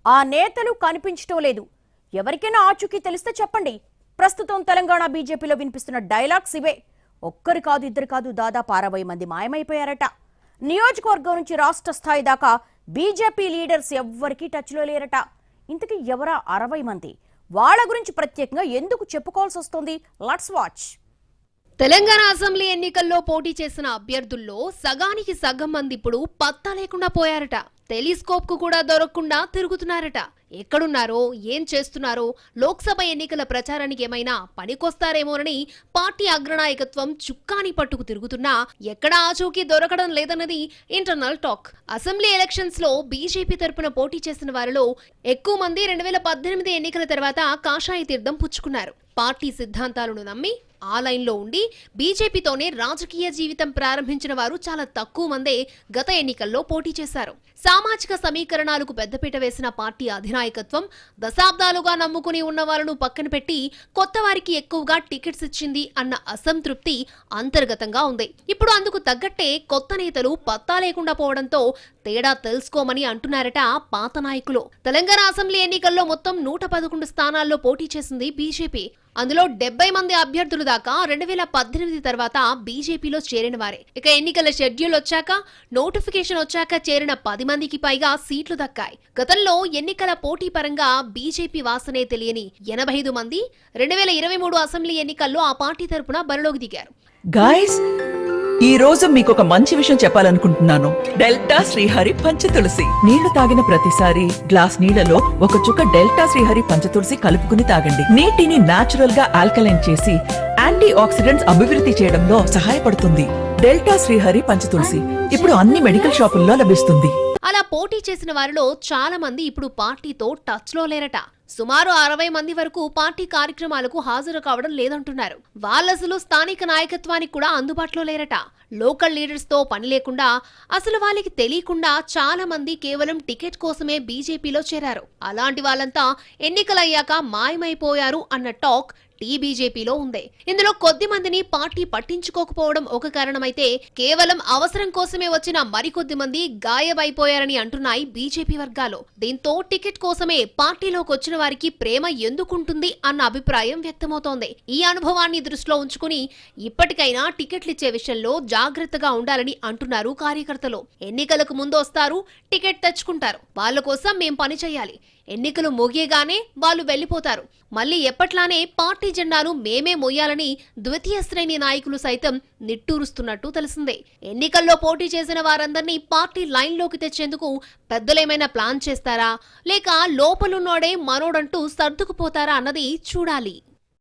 ఆ నేతలు కనిపించటం లేదు. ఎవరికైనా ఆచూకీ తెలిస్తే చెప్పండి. ప్రస్తుతం తెలంగాణ బీజేపీలో వినిపిస్తున్న డైలాగ్స్ ఇవే. ఒక్కరు కాదు, ఇద్దరు కాదు, దాదాపు 60 మంది మాయమైపోయారట. నియోజకవర్గం నుంచి రాష్ట్ర స్థాయి దాకా బీజేపీ లీడర్స్ ఎవ్వరికీ టచ్లో లేరట. ఇంతకీ ఎవరా 60 మంది? వాళ్ళ గురించి ప్రత్యేకంగా ఎందుకు చెప్పుకోవాల్సి వస్తుంది? Let's watch. తెలంగాణ అసెంబ్లీ ఎన్నికల్లో పోటీ చేసిన అభ్యర్థుల్లో సగానికి సగం మంది ఇప్పుడు పత్తా లేకుండా పోయారట. టెలిస్కోప్ కు కూడా దొరకకుండా తిరుగుతున్నారట. ఎక్కడున్నారో, ఏం చేస్తున్నారో, లోక్సభ ఎన్నికల ప్రచారానికి ఏమైనా పనికొస్తారేమోనని పార్టీ అగ్రనాయకత్వం చుక్కాని పట్టుకు తిరుగుతున్నా ఎక్కడా ఆచూకీ దొరకడం లేదన్నది ఇంటర్నల్ టాక్. అసెంబ్లీ ఎలక్షన్స్ లో బీజేపీ తరపున పోటీ చేసిన వారిలో ఎక్కువ మంది 2018 ఎన్నికల తర్వాత కాషాయ తీర్థం పుచ్చుకున్నారు. పార్టీ సిద్ధాంతాలను నమ్మి ఆ లైన్లో ఉండి బీజేపీతోనే రాజకీయ జీవితం ప్రారంభించిన వారు చాలా తక్కువ మందే గత ఎన్నికల్లో పోటీ చేశారు. సామాజిక సమీకరణాలకు పెద్దపీట వేసిన పార్టీ అధినాయకత్వం దశాబ్దాలుగా నమ్ముకుని ఉన్న వాళ్లను పక్కన పెట్టి కొత్త వారికి ఎక్కువగా టికెట్స్ ఇచ్చింది అన్న అసంతృప్తి అంతర్గతంగా ఉంది. ఇప్పుడు అందుకు తగ్గట్టే కొత్త నేతలు పత్తా లేకుండా పోవడంతో తేడా తెలుసుకోమని అంటున్నారట పాత నాయకులు. తెలంగాణ అసెంబ్లీ ఎన్నికల్లో మొత్తం 111 స్థానాల్లో పోటీ చేసింది బీజేపీ. అందులో 70 మంది అభ్యర్థులు దాకా 2018 తర్వాత బీజేపీలో చేరిన వారే. ఇక ఎన్నికల షెడ్యూల్ వచ్చాక, నోటిఫికేషన్ వచ్చాక చేరిన 10 మందికి పైగా సీట్లు దక్కాయి. గతంలో ఎన్నికల పోటీ పరంగా బీజేపీ వాసనే తెలియని 85 మంది 2023 అసెంబ్లీ ఎన్నికల్లో ఆ పార్టీ తరపున బరిలోకి దిగారు. గాయ్స్, ఈ రోజు మీకు ఒక మంచి విషయం చెప్పాలనుకుంటున్నాను. డెల్టా శ్రీహరి పంచతులసి నీళ్లు తాగిన ప్రతిసారి గ్లాస్ నీళ్లలో ఒక చుక్క డెల్టా శ్రీహరి పంచతులసి కలుపుకుని తాగండి. నీటిని న్యాచురల్ గా ఆల్కలైన్ చేసి యాంటీ ఆక్సిడెంట్స్ అభివృద్ధి చేయడంలో సహాయపడుతుంది. డెల్టా శ్రీహరి పంచతులసి ఇప్పుడు అన్ని మెడికల్ షాపుల్లో లభిస్తుంది. అలా పోటీ చేసిన వారిలో చాలా మంది ఇప్పుడు పార్టీతో టచ్ లో లేరట. సుమారు 60 మంది వరకు పార్టీ కార్యక్రమాలకు హాజరు కావడం లేదంటున్నారు. వాళ్ళసలు స్థానిక నాయకత్వానికి కూడా అందుబాటులో లేరట. లోకల్ లీడర్స్ తో పని లేకుండా, అసలు వాళ్ళకి తెలియకుండా చాలా మంది కేవలం టికెట్ కోసమే బీజేపీలో చేరారు. అలాంటి వాళ్ళంతా ఎన్నికలయ్యాక మాయమైపోయారు అన్న టాక్ బీజేపీలో ఉంది. ఇందులో కొద్ది మందిని పార్టీ పట్టించుకోకపోవడం ఒక కారణమైతే, కేవలం అవసరం కోసమే వచ్చిన మరికొద్ది మంది గాయబైపోయారని అంటున్నాయి బీజేపీ వర్గాలు. దీంతో టికెట్ కోసమే పార్టీలోకి వచ్చిన వారికి ప్రేమ ఎందుకుంటుంది అన్న అభిప్రాయం వ్యక్తమవుతోంది. ఈ అనుభవాన్ని దృష్టిలో ఉంచుకుని ఇప్పటికైనా టికెట్లిచ్చే విషయంలో జాగ్రత్తగా ఉండాలని అంటున్నారు కార్యకర్తలు. ఎన్నికలకు ముందు వస్తారు, టికెట్ తెచ్చుకుంటారు. వాళ్ళ కోసం మేం పని చేయాలి. ఎన్నికలు ముగియగానే వాళ్ళు వెళ్లిపోతారు. మళ్లీ ఎప్పట్లానే పార్టీ జెండాను మేమే మోయాలని ద్వితీయ శ్రేణి నాయకులు సైతం నిట్టూరుస్తున్నట్టు తెలిసిందే. ఎన్నికల్లో పోటీ చేసిన వారందరినీ పార్టీ లైన్లోకి తెచ్చేందుకు పెద్దలేమైనా ప్లాన్ చేస్తారా, లేక లోపలున్నోడే మనోడంటూ సర్దుకుపోతారా అన్నది చూడాలి.